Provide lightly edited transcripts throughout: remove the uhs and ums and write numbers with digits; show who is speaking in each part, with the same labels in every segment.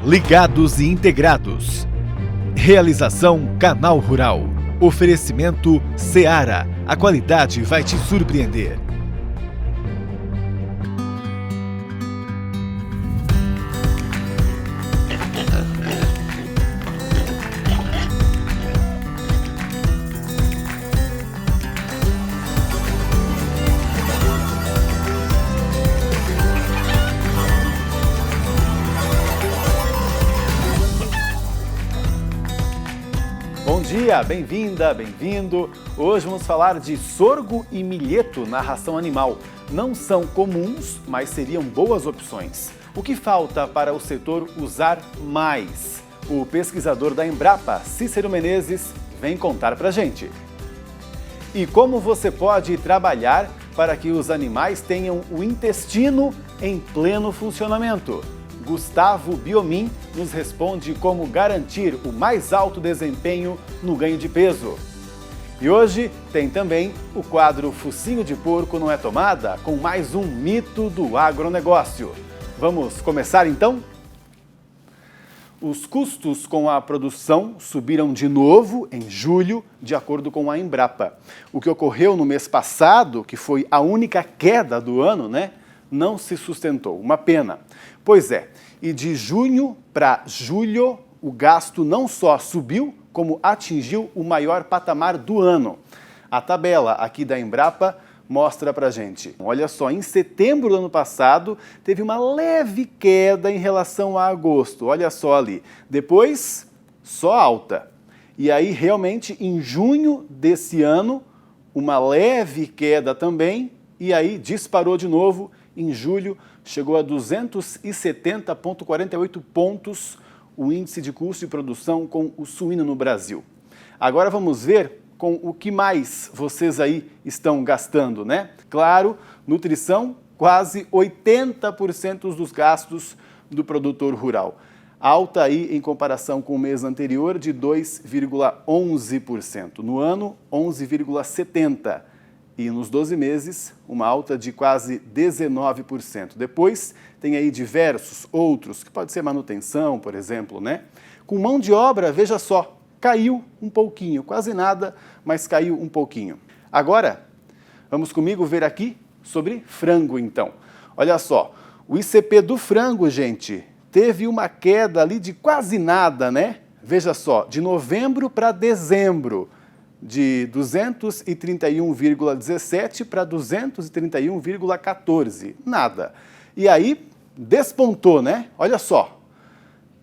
Speaker 1: Ligados e integrados. Realização Canal Rural. Oferecimento Seara. A qualidade vai te surpreender.
Speaker 2: Bom dia, bem-vinda, bem-vindo. Hoje vamos falar de sorgo e milheto na ração animal. Não são comuns, mas seriam boas opções. O que falta para o setor usar mais? O pesquisador da Embrapa, Cícero Menezes, vem contar pra gente. E como você pode trabalhar para que os animais tenham o intestino em pleno funcionamento? Gustavo Biomin nos responde como garantir o mais alto desempenho no ganho de peso. E hoje tem também o quadro Focinho de Porco Não é Tomada, com mais um mito do agronegócio. Vamos começar então? Os custos com a produção subiram de novo em julho, de acordo com a Embrapa. O que ocorreu no mês passado, que foi a única queda do ano, não se sustentou. Uma pena. Pois é, e de junho para julho, o gasto não só subiu, como atingiu o maior patamar do ano. A tabela aqui da Embrapa mostra pra gente. Olha só, em setembro do ano passado, teve uma leve queda em relação a agosto. Olha só ali. Depois, só alta. E aí, realmente, em junho desse ano, uma leve queda também. E aí, disparou de novo. Em julho, chegou a 270,48 pontos o índice de custo de produção com o suíno no Brasil. Agora vamos ver com o que mais vocês aí estão gastando, Claro, nutrição, quase 80% dos gastos do produtor rural. Alta aí em comparação com o mês anterior de 2,11%. No ano, 11,70%. E nos 12 meses, uma alta de quase 19%. Depois, tem aí diversos outros, que pode ser manutenção, por exemplo, Com mão de obra, veja só, caiu um pouquinho, quase nada, mas caiu um pouquinho. Agora, vamos comigo ver aqui sobre frango, então. Olha só, o ICP do frango, gente, teve uma queda ali de quase nada, Veja só, de novembro para dezembro, de 231,17 para 231,14, nada. E aí, despontou, Olha só,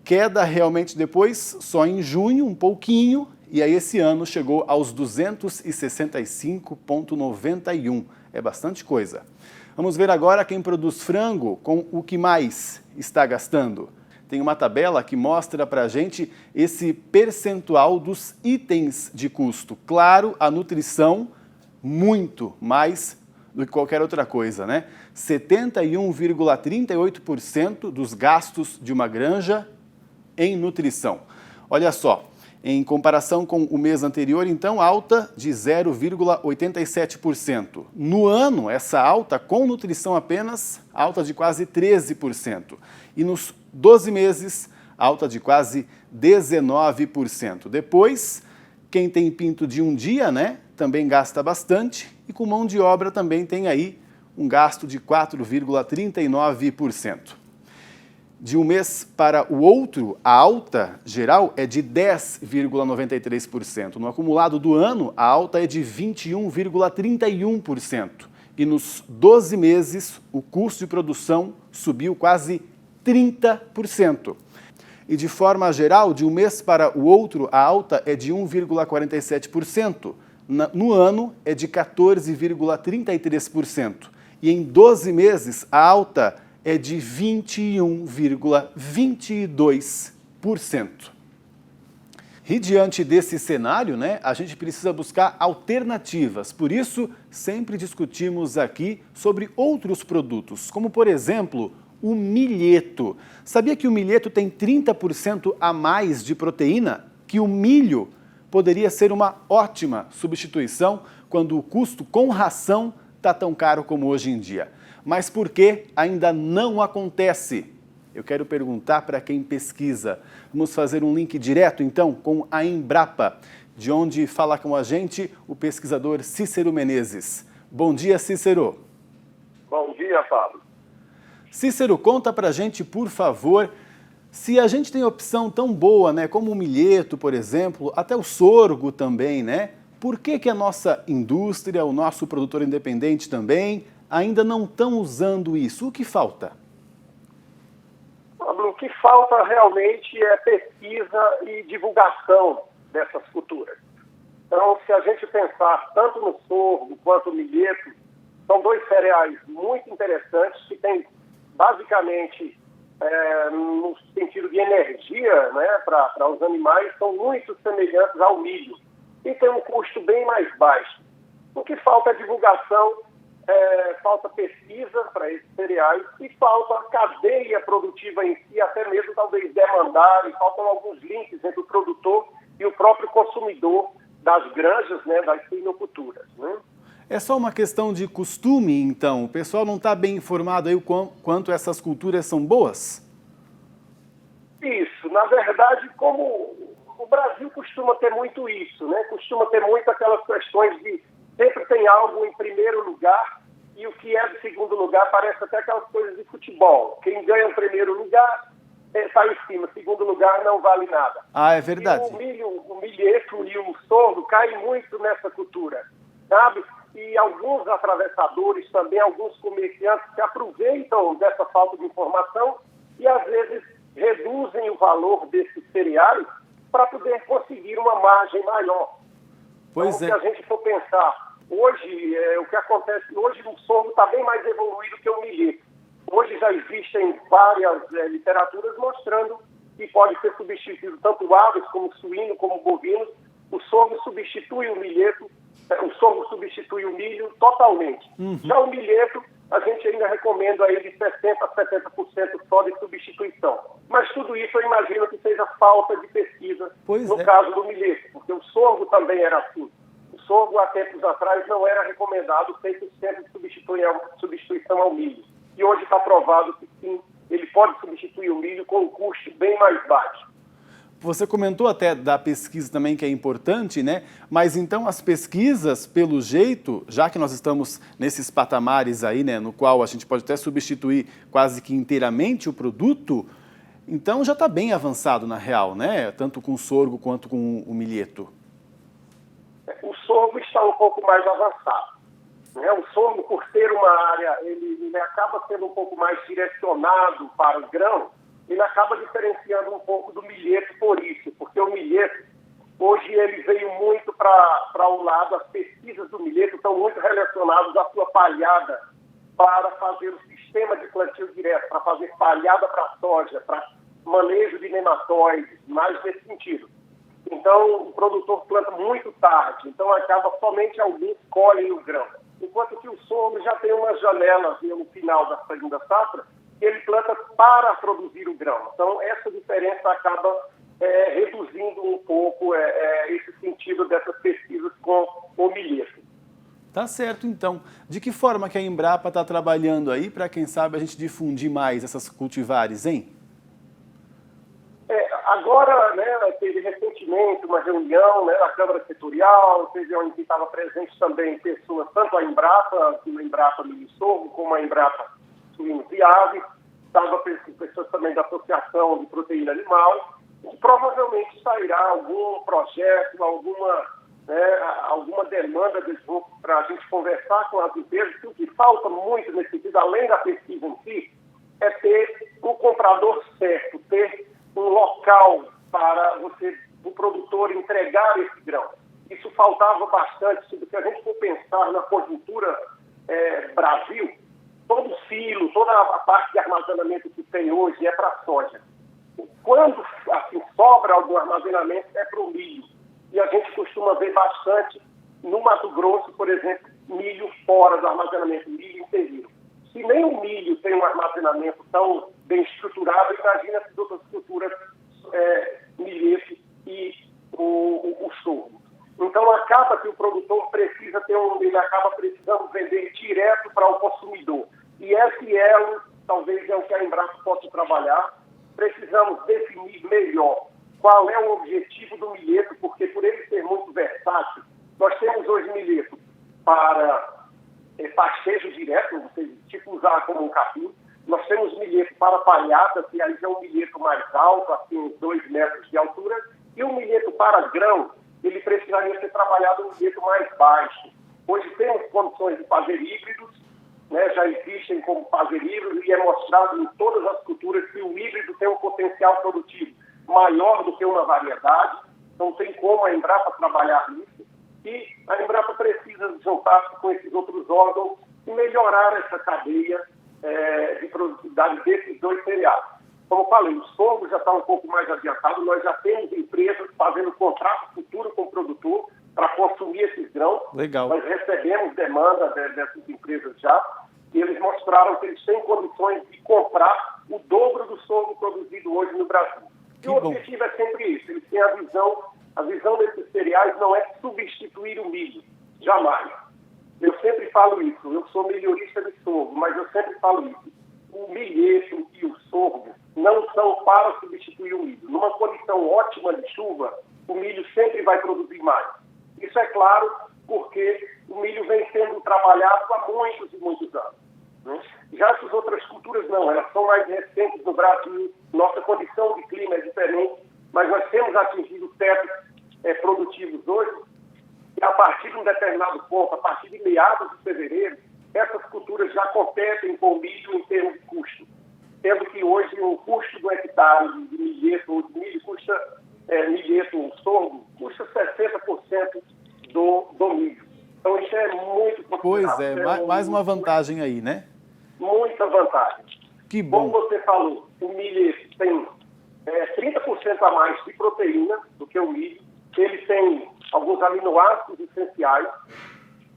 Speaker 2: queda realmente depois, só em junho, um pouquinho, e aí esse ano chegou aos 265,91, é bastante coisa. Vamos ver agora quem produz frango com o que mais está gastando. Tem uma tabela que mostra pra gente esse percentual dos itens de custo. Claro, a nutrição, muito mais do que qualquer outra coisa, 71,38% dos gastos de uma granja em nutrição. Olha só, em comparação com o mês anterior, então, alta de 0,87%. No ano, essa alta com nutrição apenas, alta de quase 13%. E nos 12 meses, alta de quase 19%. Depois, quem tem pinto de um dia, também gasta bastante. E com mão de obra também tem aí um gasto de 4,39%. De um mês para o outro, a alta geral é de 10,93%. No acumulado do ano, a alta é de 21,31%. E nos 12 meses, o custo de produção subiu quase 30%. E de forma geral, de um mês para o outro, a alta é de 1,47%. No ano, é de 14,33%. E em 12 meses, a alta é de 21,22%. E diante desse cenário, a gente precisa buscar alternativas. Por isso, sempre discutimos aqui sobre outros produtos, como, por exemplo, o milheto. Sabia que o milheto tem 30% a mais de proteína? Que o milho poderia ser uma ótima substituição quando o custo com ração está tão caro como hoje em dia. Mas por que ainda não acontece? eu quero perguntar para quem pesquisa. Vamos fazer um link direto, então, com a Embrapa, de onde fala com a gente o pesquisador Cícero Menezes. Bom dia, Cícero.
Speaker 3: Bom dia, Fábio.
Speaker 2: Cícero, conta pra gente, por favor, se a gente tem opção tão boa, né, como o milheto, por exemplo, até o sorgo também, né? Por que a nossa indústria, o nosso produtor independente também, ainda não estão usando isso? O que falta?
Speaker 3: Pablo, o que falta realmente é pesquisa e divulgação dessas culturas. Então, se a gente pensar tanto no sorgo quanto no milheto, são dois cereais muito interessantes que têm, basicamente, no sentido de energia, né, para os animais, são muito semelhantes ao milho e tem um custo bem mais baixo. O que falta é divulgação, falta pesquisa para esses cereais e falta a cadeia produtiva em si, até mesmo talvez demandar, e faltam alguns links entre o produtor e o próprio consumidor das granjas, né, das suinoculturas, né?
Speaker 2: É só uma questão de costume, então? O pessoal não está bem informado aí o quanto essas culturas são boas?
Speaker 3: Isso. Na verdade, como o Brasil costuma ter muito isso, né? Costuma ter muito aquelas questões de sempre tem algo em primeiro lugar e o que é de segundo lugar parece até aquelas coisas de futebol. Quem ganha o primeiro lugar está em cima, segundo lugar não vale nada.
Speaker 2: Ah, é verdade.
Speaker 3: E o milheto e o sorgo caem muito nessa cultura, sabe? E alguns atravessadores também, alguns comerciantes se aproveitam dessa falta de informação e às vezes reduzem o valor desses cereais para poder conseguir uma margem maior.
Speaker 2: Pois
Speaker 3: então,
Speaker 2: é.
Speaker 3: se a gente for pensar, hoje, o que acontece, hoje o sorgo está bem mais evoluído que o milheto. Hoje já existem várias literaturas mostrando que pode ser substituído tanto aves como suíno, como bovinos. O sorgo substitui o milheto, o sorgo substitui o milho totalmente. Já o milheto, a gente ainda recomenda a ele 60% a 70% só de substituição. Mas tudo isso eu imagino que seja falta de pesquisa no caso do milheto, porque o sorgo também era assim. O sorgo, há tempos atrás, não era recomendado 100% de substituição ao milho. E hoje está provado que sim, ele pode substituir o milho com um custo bem mais baixo.
Speaker 2: Você comentou até da pesquisa também, que é importante, né? Mas então as pesquisas, pelo jeito, já que nós estamos nesses patamares aí, né, no qual a gente pode até substituir quase que inteiramente o produto, então já está bem avançado na real, né? Tanto com o sorgo quanto com o milheto.
Speaker 3: O sorgo está um pouco mais avançado. O sorgo, por ser uma área, ele acaba sendo um pouco mais direcionado para o grão, ele acaba diferenciando um pouco do milheto por isso, porque o milheto, hoje ele veio muito para o lado, as pesquisas do milheto estão muito relacionadas à sua palhada para fazer o sistema de plantio direto, para fazer palhada para soja, para manejo de nematóides, mais nesse sentido. Então, o produtor planta muito tarde, então acaba somente alguns colhem o grão. Enquanto que o sorgo já tem umas janelas no final da segunda safra, que ele planta para produzir o grão. Então, essa diferença acaba reduzindo um pouco esse sentido dessas pesquisas com o milheto.
Speaker 2: Tá certo, então. De que forma que a Embrapa está trabalhando aí para, quem sabe, a gente difundir mais essas cultivares, hein?
Speaker 3: Agora, né, teve recentemente uma reunião, né, na Câmara Setorial, teve onde estava presente também pessoas, tanto a Embrapa Milho e Sorgo, como a Embrapa Suínos e Aves, estava pessoas também da Associação de Proteína Animal, e provavelmente sairá algum projeto, alguma demanda desse grupo para a gente conversar com as empresas, que o que falta muito nesse sentido, além da pesquisa em si, é ter um comprador certo, ter um local para o produtor entregar esse grão. Isso faltava bastante, se a gente for pensar na conjuntura Brasil, todo o silo, toda a parte de armazenamento que tem hoje é para soja. Quando assim, sobra algum armazenamento é para o milho. E a gente costuma ver bastante no Mato Grosso, por exemplo, milho fora do armazenamento, milho inteiro. Se nem o milho tem um armazenamento tão bem estruturado, imagina as outras culturas, milheto e o sorgo. Então, acaba que o produtor precisa ele acaba precisando vender direto para o consumidor. E esse talvez é o que a Embrapa possa trabalhar. trabalhar, precisamos definir melhor qual é o objetivo do milheto, porque por ele ser muito versátil, nós temos hoje milheto para pastejo direto, ou seja, tipo usar como um capim. Nós temos milheto para palhada, que aí é um milheto mais alto, assim, uns 2 metros de altura, e o milheto para grão, ele precisaria ser trabalhado um milheto mais baixo. Hoje temos condições de fazer híbridos, né, já existem como fazer híbridos, e é mostrado em todas as culturas que o híbrido tem um potencial produtivo maior do que uma variedade, então tem como a Embrapa trabalhar nisso, e a Embrapa precisa juntar-se com esses outros órgãos e melhorar essa cadeia de produtividade desses 2 cereais. Como eu falei, o sorgo já está um pouco mais adiantado, nós já temos empresas fazendo contrato futuro com o produtor para consumir esses grãos.
Speaker 2: Legal.
Speaker 3: Nós recebemos demanda dessas empresas já, e eles mostraram que eles têm condições de comprar o dobro do sorgo produzido hoje no Brasil. E o objetivo é sempre isso, eles têm a visão desses cereais não é substituir o milho, jamais. Eu sempre falo isso, eu sou melhorista de sorgo, mas eu sempre falo isso. O milheto e o sorgo não são para substituir o milho. Numa condição ótima de chuva, o milho sempre vai produzir mais. Isso é claro porque o milho vem sendo trabalhado há muitos e muitos anos, né? Já essas outras culturas não, elas são mais recentes no Brasil, nossa condição de clima é diferente, mas nós temos atingido tetos produtivos hoje, e a partir de um determinado ponto, a partir de meados de fevereiro, essas culturas já competem com o milho em termos de custo. Sendo que hoje o custo do hectare de milheto ou de milho milheto ou sorgo, custa 60% do milho. Então isso é muito considerável.
Speaker 2: Pois é, mais uma vantagem aí, né?
Speaker 3: Muita vantagem.
Speaker 2: Que bom.
Speaker 3: Como você falou, o milheto tem 30% a mais de proteína do que o milho. Ele tem alguns aminoácidos essenciais.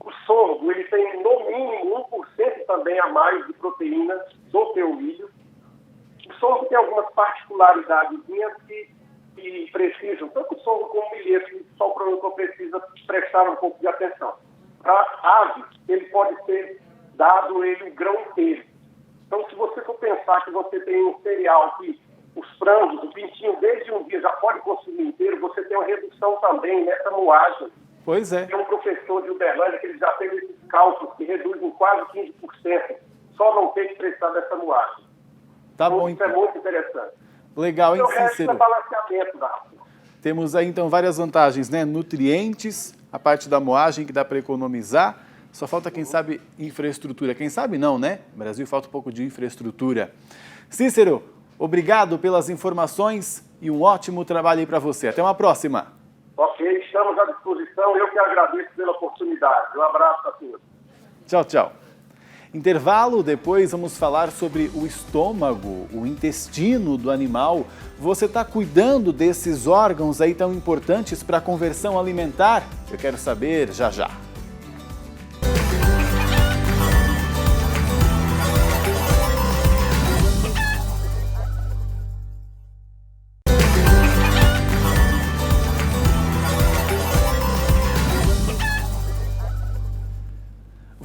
Speaker 3: O sorgo, ele tem no mínimo 1% também a mais de proteína do que o milho. O sorgo tem algumas particularidades que precisam, tanto o sorgo como o milheto, só o produtor precisa prestar um pouco de atenção. Para ave, ele pode ser dado o grão inteiro. Então, se você for pensar que você tem um cereal que os frangos, o pintinho, desde um dia já pode consumir inteiro, você tem uma redução também nessa moagem.
Speaker 2: Pois é.
Speaker 3: Tem um professor de Uberlândia que ele já fez esses cálculos que reduzem quase 15%, só não tem que precisar dessa moagem.
Speaker 2: Tá
Speaker 3: então,
Speaker 2: bom,
Speaker 3: isso é muito interessante.
Speaker 2: Legal, hein,
Speaker 3: Cícero?
Speaker 2: Cícero?
Speaker 3: É balanceamento da ração.
Speaker 2: Temos aí, então, várias vantagens, né? Nutrientes, a parte da moagem que dá para economizar. Só falta, quem sabe, infraestrutura. Quem sabe não, né? No Brasil falta um pouco de infraestrutura. Cícero, obrigado pelas informações e um ótimo trabalho aí para você. Até uma próxima.
Speaker 3: Ok, estamos à disposição. Eu que agradeço pela oportunidade. Um abraço a todos.
Speaker 2: Tchau, tchau. Intervalo, depois vamos falar sobre o estômago, o intestino do animal. Você está cuidando desses órgãos aí tão importantes para a conversão alimentar? Eu quero saber já já.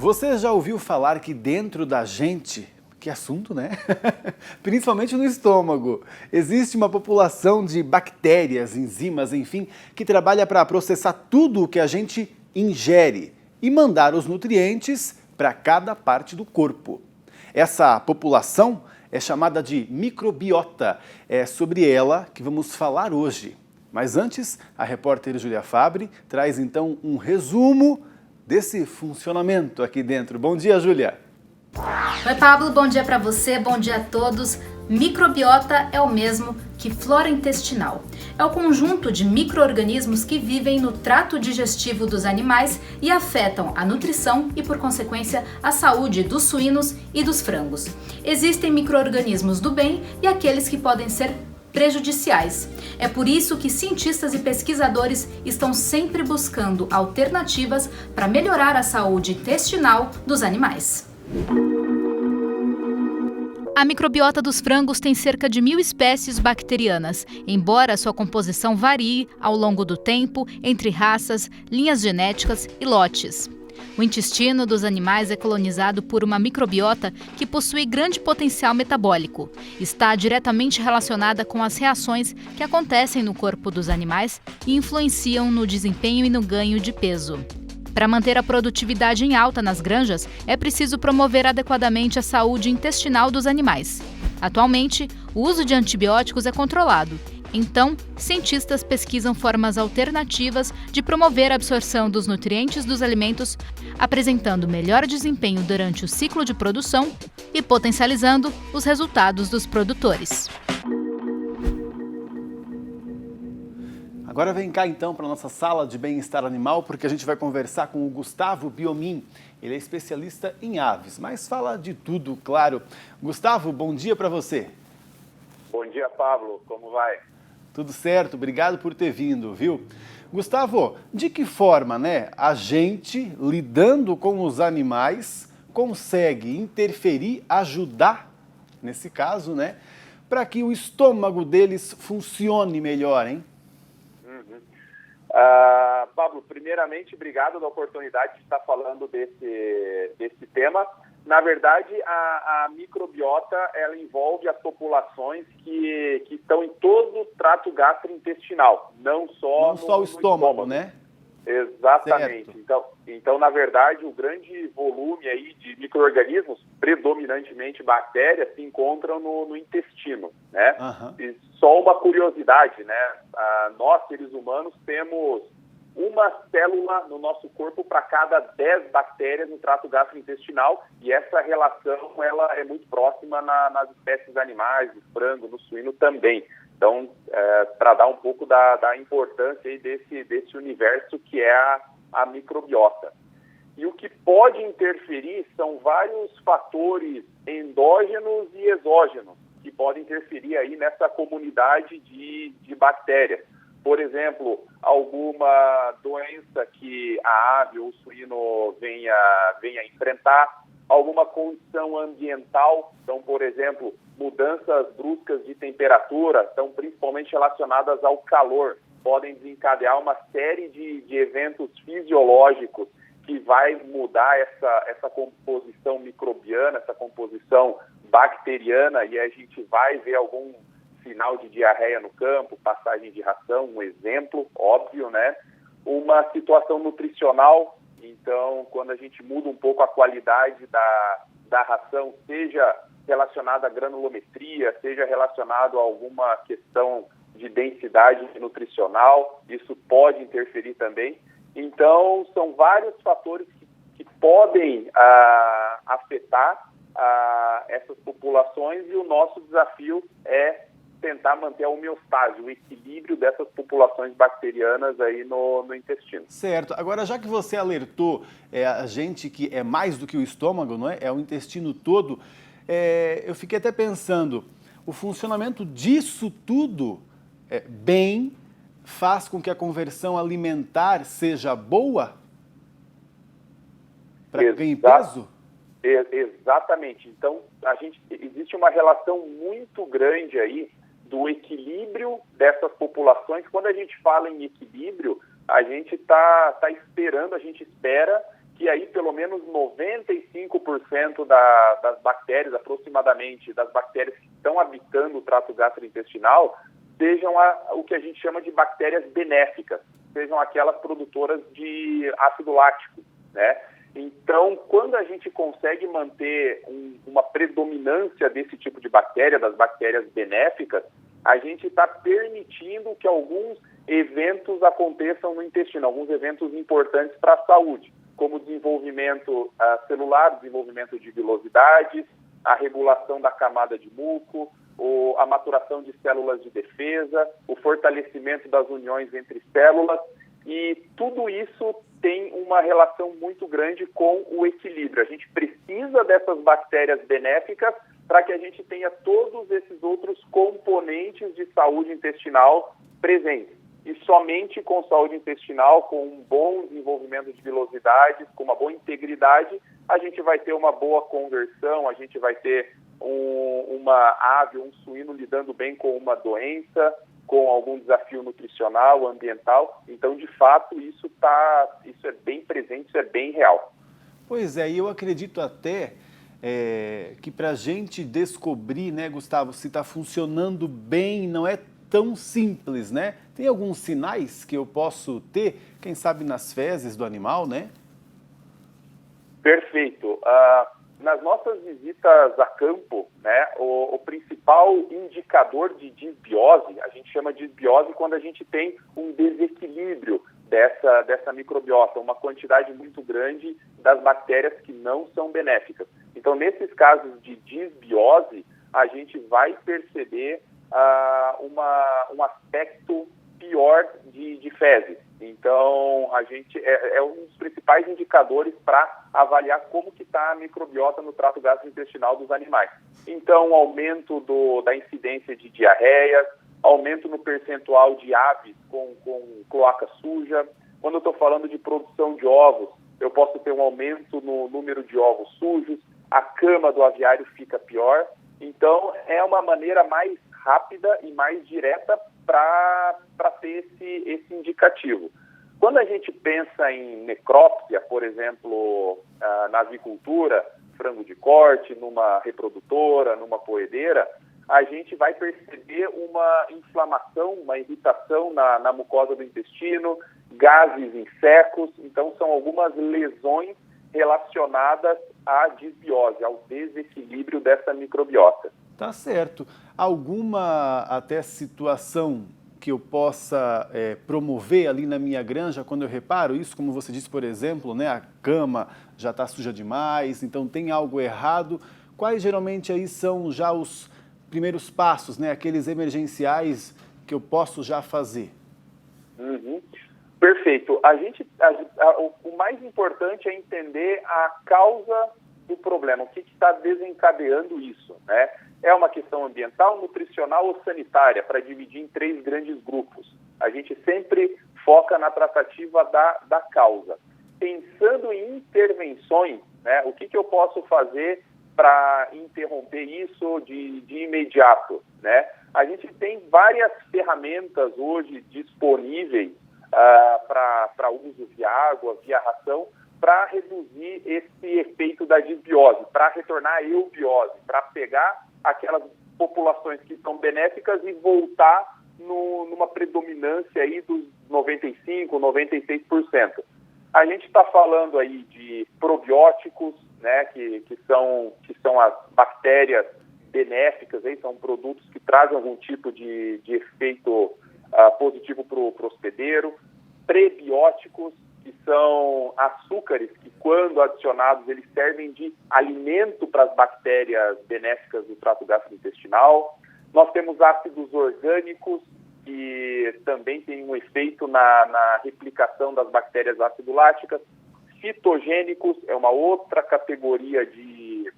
Speaker 2: Você já ouviu falar que dentro da gente, que assunto, né? Principalmente no estômago, existe uma população de bactérias, enzimas, enfim, que trabalha para processar tudo o que a gente ingere e mandar os nutrientes para cada parte do corpo. Essa população é chamada de microbiota. É sobre ela que vamos falar hoje. Mas antes, a repórter Júlia Fabre traz então um resumo desse funcionamento aqui dentro. Bom dia, Júlia.
Speaker 4: Oi, Pablo, bom dia para você, bom dia a todos. Microbiota é o mesmo que flora intestinal. É o conjunto de micro-organismos que vivem no trato digestivo dos animais e afetam a nutrição e, por consequência, a saúde dos suínos e dos frangos. Existem micro-organismos do bem e aqueles que podem ser prejudiciais. É por isso que cientistas e pesquisadores estão sempre buscando alternativas para melhorar a saúde intestinal dos animais. A microbiota dos frangos tem cerca de 1.000 espécies bacterianas, embora sua composição varie ao longo do tempo entre raças, linhas genéticas e lotes. O intestino dos animais é colonizado por uma microbiota que possui grande potencial metabólico. Está diretamente relacionada com as reações que acontecem no corpo dos animais e influenciam no desempenho e no ganho de peso. Para manter a produtividade em alta nas granjas, é preciso promover adequadamente a saúde intestinal dos animais. Atualmente, o uso de antibióticos é controlado. Então, cientistas pesquisam formas alternativas de promover a absorção dos nutrientes dos alimentos, apresentando melhor desempenho durante o ciclo de produção e potencializando os resultados dos produtores.
Speaker 2: Agora vem cá então para a nossa sala de bem-estar animal, porque a gente vai conversar com o Gustavo Biomin. Ele é especialista em aves, mas fala de tudo, claro. Gustavo, bom dia para você.
Speaker 5: Bom dia, Pablo. Como vai?
Speaker 2: Tudo certo, obrigado por ter vindo, viu? Gustavo, de que forma, a gente, lidando com os animais, consegue interferir, ajudar, nesse caso, para que o estômago deles funcione melhor, hein?
Speaker 5: Pablo, primeiramente, obrigado da oportunidade de estar falando desse tema. Na verdade, a microbiota, ela envolve as populações que estão em todo o trato gastrointestinal, não só
Speaker 2: o estômago, né?
Speaker 5: Exatamente. Então, na verdade, o grande volume aí de micro-organismos, predominantemente bactérias, se encontram no intestino, né?
Speaker 2: Uhum.
Speaker 5: E só uma curiosidade, nós, seres humanos, temos uma célula no nosso corpo para cada 10 bactérias no trato gastrointestinal, e essa relação ela é muito próxima nas espécies animais, no frango, no suíno também. Então, para dar um pouco da importância aí desse universo que é a microbiota. E o que pode interferir são vários fatores endógenos e exógenos que podem interferir aí nessa comunidade de bactérias. Por exemplo, alguma doença que a ave ou o suíno venha enfrentar, alguma condição ambiental, então, por exemplo, mudanças bruscas de temperatura, então, principalmente relacionadas ao calor, podem desencadear uma série de eventos fisiológicos que vai mudar essa composição microbiana, essa composição bacteriana, e a gente vai ver algum sinal de diarreia no campo, passagem de ração, um exemplo óbvio, Uma situação nutricional, então, quando a gente muda um pouco a qualidade da ração, seja relacionada à granulometria, seja relacionado a alguma questão de densidade nutricional, isso pode interferir também. Então, são vários fatores que podem afetar essas populações, e o nosso desafio é tentar manter a homeostase, o equilíbrio dessas populações bacterianas aí no intestino.
Speaker 2: Certo. Agora, já que você alertou a gente que é mais do que o estômago, é o intestino todo, eu fiquei até pensando, o funcionamento disso tudo bem faz com que a conversão alimentar seja boa para ganhar peso?
Speaker 5: Exatamente. Então, existe uma relação muito grande aí do equilíbrio dessas populações. Quando a gente fala em equilíbrio, a gente a gente espera que aí pelo menos 95% das bactérias, aproximadamente, das bactérias que estão habitando o trato gastrointestinal, sejam o que a gente chama de bactérias benéficas, sejam aquelas produtoras de ácido lático, Então, quando a gente consegue manter uma predominância desse tipo de bactéria, das bactérias benéficas, a gente está permitindo que alguns eventos aconteçam no intestino, alguns eventos importantes para a saúde, como o desenvolvimento celular, desenvolvimento de vilosidades, a regulação da camada de muco, a maturação de células de defesa, o fortalecimento das uniões entre células, e tudo isso tem uma relação muito grande com o equilíbrio. A gente precisa dessas bactérias benéficas para que a gente tenha todos esses outros componentes de saúde intestinal presentes. E somente com saúde intestinal, com um bom desenvolvimento de vilosidades, com uma boa integridade, a gente vai ter uma boa conversão, a gente vai ter uma ave ou um suíno lidando bem com uma doença, com algum desafio nutricional, ambiental. Então, de fato, isso é bem presente, isso é bem real.
Speaker 2: Pois é, e eu acredito até que para a gente descobrir, né, Gustavo, se está funcionando bem, não é tão simples, né? Tem alguns sinais que eu posso ter, quem sabe nas fezes do animal, né?
Speaker 5: Perfeito. Nas nossas visitas a campo, né, o principal indicador de disbiose, a gente chama de disbiose quando a gente tem um desequilíbrio dessa microbiota, uma quantidade muito grande das bactérias que não são benéficas. Então, nesses casos de disbiose, a gente vai perceber um aspecto pior de fezes. Então, a gente é um dos principais indicadores para avaliar como que está a microbiota no trato gastrointestinal dos animais. Então, aumento da incidência de diarreias, aumento no percentual de aves com cloaca suja. Quando eu estou falando de produção de ovos, eu posso ter um aumento no número de ovos sujos, a cama do aviário fica pior. Então, é uma maneira mais rápida e mais direta para ter esse indicativo. Quando a gente pensa em necrópsia, por exemplo, na avicultura, frango de corte, numa reprodutora, numa poedeira, a gente vai perceber uma inflamação, uma irritação na mucosa do intestino, gases em secos. Então, são algumas lesões relacionadas à disbiose, ao desequilíbrio dessa microbiota.
Speaker 2: Tá certo. Alguma até situação que eu possa promover ali na minha granja quando eu reparo isso, como você disse, por exemplo, né, a cama já está suja demais, então tem algo errado. Quais geralmente aí são já os primeiros passos, né, aqueles emergenciais que eu posso já fazer?
Speaker 5: Uhum. Perfeito. O mais importante é entender a causa do problema, o que está desencadeando isso, né? É uma questão ambiental, nutricional ou sanitária, para dividir em 3 grandes grupos. A gente sempre foca na tratativa da causa. Pensando em intervenções, né, o que eu posso fazer para interromper isso de imediato, né? A gente tem várias ferramentas hoje disponíveis para uso via água, via ração, para reduzir esse efeito da disbiose, para retornar a eubiose, para pegar aquelas populações que são benéficas e voltar numa predominância aí dos 95%, 96%. A gente está falando aí de probióticos, né, que são as bactérias benéficas, aí, são produtos que trazem algum tipo de efeito positivo para o hospedeiro, prebióticos, que são açúcares que, quando adicionados, eles servem de alimento para as bactérias benéficas do trato gastrointestinal. Nós temos ácidos orgânicos, que também têm um efeito na replicação das bactérias aciduláticas. Fitogênicos é uma outra categoria de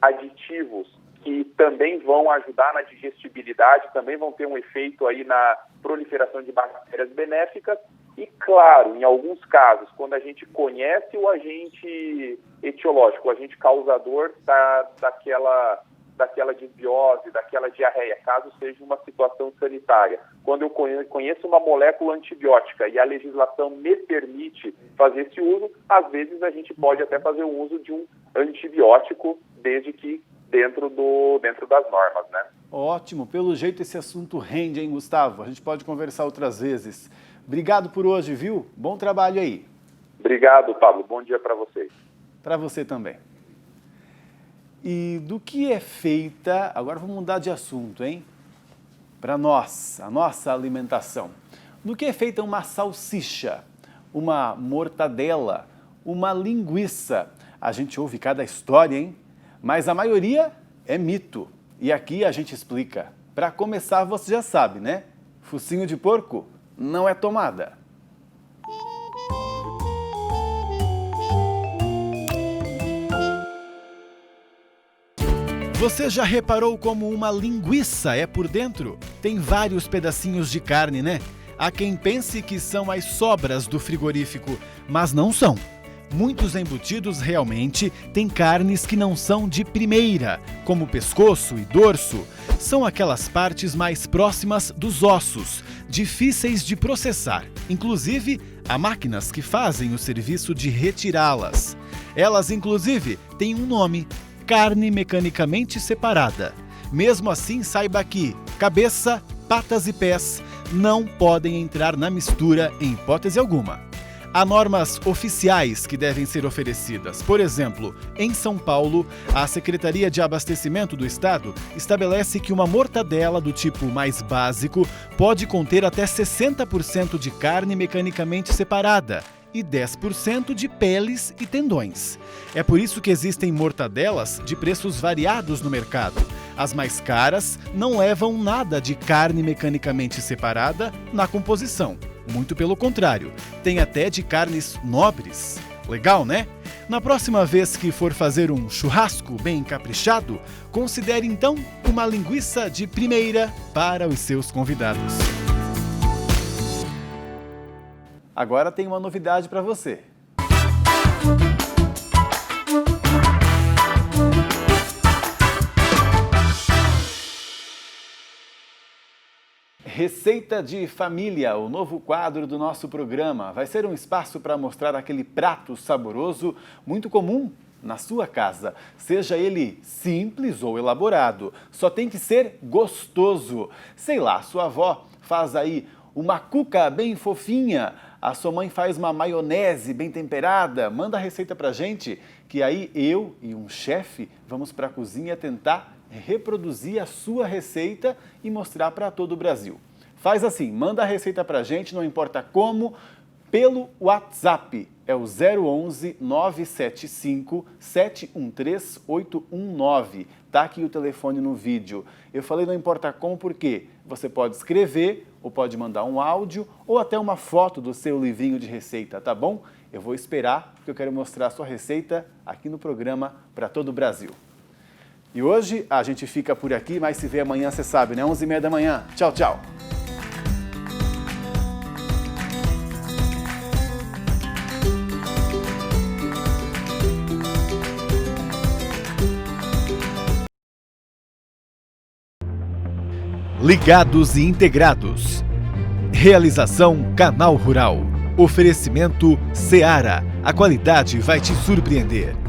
Speaker 5: aditivos que também vão ajudar na digestibilidade, também vão ter um efeito aí na proliferação de bactérias benéficas. E, claro, em alguns casos, quando a gente conhece o agente etiológico, o agente causador daquela disbiose, daquela diarreia, caso seja uma situação sanitária. Quando eu conheço uma molécula antibiótica e a legislação me permite fazer esse uso, às vezes a gente pode até fazer o uso de um antibiótico, desde que dentro das normas, né?
Speaker 2: Ótimo. Pelo jeito esse assunto rende, hein, Gustavo? A gente pode conversar outras vezes. Obrigado por hoje, viu? Bom trabalho aí.
Speaker 5: Obrigado, Pablo. Bom dia para vocês.
Speaker 2: Para você também. E do que é feita, agora vamos mudar de assunto, hein? Para nós, a nossa alimentação. Do que é feita uma salsicha, uma mortadela, uma linguiça? A gente ouve cada história, hein? Mas a maioria é mito. E aqui a gente explica. Para começar, você já sabe, né? Focinho de porco não é tomada.
Speaker 1: Você já reparou como uma linguiça é por dentro? Tem vários pedacinhos de carne, né? Há quem pense que são as sobras do frigorífico, mas não são. Muitos embutidos realmente têm carnes que não são de primeira, como pescoço e dorso. São aquelas partes mais próximas dos ossos, difíceis de processar. Inclusive, há máquinas que fazem o serviço de retirá-las. Elas, inclusive, têm um nome: carne mecanicamente separada. Mesmo assim, saiba que cabeça, patas e pés não podem entrar na mistura em hipótese alguma. Há normas oficiais que devem ser oferecidas. Por exemplo, em São Paulo, a Secretaria de Abastecimento do Estado estabelece que uma mortadela do tipo mais básico pode conter até 60% de carne mecanicamente separada e 10% de peles e tendões. É por isso que existem mortadelas de preços variados no mercado. As mais caras não levam nada de carne mecanicamente separada na composição. Muito pelo contrário, tem até de carnes nobres. Legal, né? Na próxima vez que for fazer um churrasco bem caprichado, considere então uma linguiça de primeira para os seus convidados.
Speaker 2: Agora tem uma novidade para você. Receita de Família, o novo quadro do nosso programa. Vai ser um espaço para mostrar aquele prato saboroso muito comum na sua casa. Seja ele simples ou elaborado, só tem que ser gostoso. Sei lá, sua avó faz aí uma cuca bem fofinha, a sua mãe faz uma maionese bem temperada. Manda a receita pra gente, que aí eu e um chefe vamos para a cozinha tentar reproduzir a sua receita e mostrar para todo o Brasil. Faz assim, manda a receita pra gente, não importa como, pelo WhatsApp. É o 011 975 713 819. Tá aqui o telefone no vídeo. Eu falei não importa como porque você pode escrever, ou pode mandar um áudio, ou até uma foto do seu livrinho de receita, tá bom? Eu vou esperar, porque eu quero mostrar a sua receita aqui no programa para todo o Brasil. E hoje a gente fica por aqui, mas se vê amanhã, você sabe, né? 11h30 da manhã. Tchau, tchau!
Speaker 1: Ligados e integrados. Realização Canal Rural. Oferecimento Seara. A qualidade vai te surpreender.